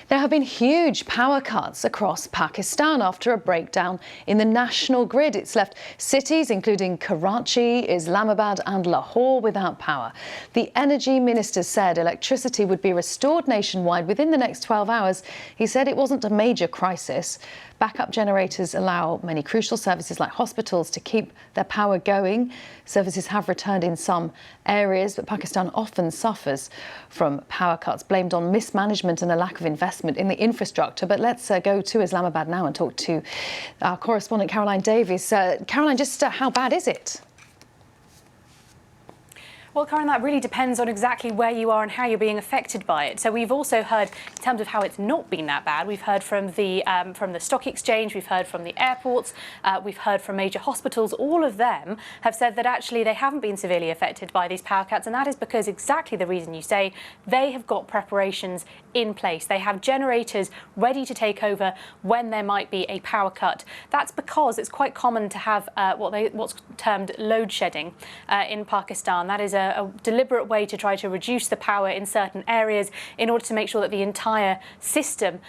There have been huge power cuts across Pakistan after a breakdown in the national grid. It's left cities including Karachi, Islamabad and Lahore without power. The energy minister said electricity would be restored nationwide within the next 12 hours. He said it wasn't a major crisis. Backup generators allow many crucial services like hospitals to keep their power going. Services have returned in some areas, but Pakistan often suffers from power cuts blamed on mismanagement and a lack of investment in the infrastructure. But let's go to Islamabad now and talk to our correspondent Caroline Davies. Caroline, just how bad is it? Well, Karen, that really depends on exactly where you are and how you're being affected by it. So we've also heard, in terms of how it's not been that bad, we've heard from the stock exchange, we've heard from the airports, we've heard from major hospitals. All of them have said that actually they haven't been severely affected by these power cuts, and that is because exactly the reason you say, they have got preparations in place. They have generators ready to take over when there might be a power cut. That's because it's quite common to have what's termed load shedding in Pakistan. That is a deliberate way to try to reduce the power in certain areas in order to make sure that the entire system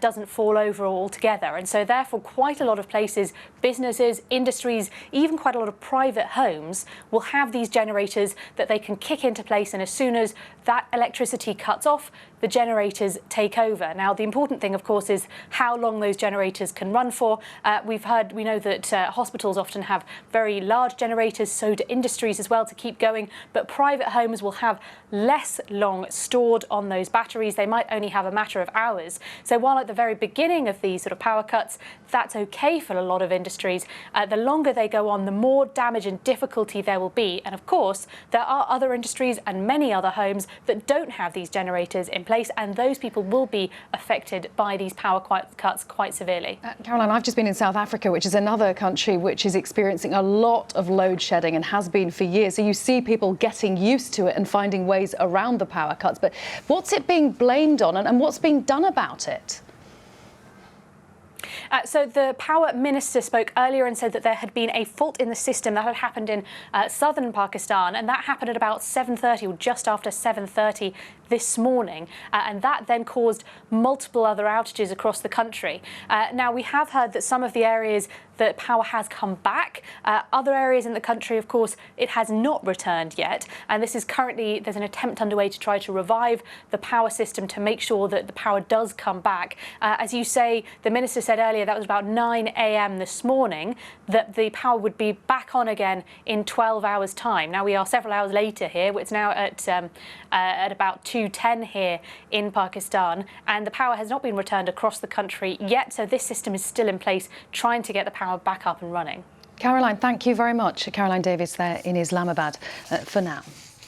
doesn't fall over altogether. And so therefore quite a lot of places, businesses, industries, even quite a lot of private homes will have these generators that they can kick into place, and as soon as that electricity cuts off, the generators take over. Now, the important thing, of course, is how long those generators can run for. We know that hospitals often have very large generators, so do industries as well, to keep going. But private homes will have less long stored on those batteries. They might only have a matter of hours. So while at the very beginning of these sort of power cuts, that's okay for a lot of industries, the longer they go on, the more damage and difficulty there will be. And of course, there are other industries and many other homes that don't have these generators in place, and those people will be affected by these power cuts quite severely. Caroline, I've just been in South Africa, which is another country which is experiencing a lot of load shedding and has been for years. So you see people getting used to it and finding ways around the power cuts. But what's it being blamed on, and what's being done about it? So the power minister spoke earlier and said that there had been a fault in the system that had happened in southern Pakistan, and that happened at about 7:30 or just after 7:30 this morning, and that then caused multiple other outages across the country. Now, we have heard that some of the areas that power has come back. Other areas in the country, of course, it has not returned yet, and this is currently, there's an attempt underway to try to revive the power system to make sure that the power does come back. As you say, the minister said earlier that was about 9 a.m. this morning that the power would be back on again in 12 hours time. Now, we are several hours later here. It's now at about 2:10 here in Pakistan, and the power has not been returned across the country yet, so this system is still in place, trying to get the power back up and running. Caroline, thank you very much. Caroline Davies there in Islamabad for now.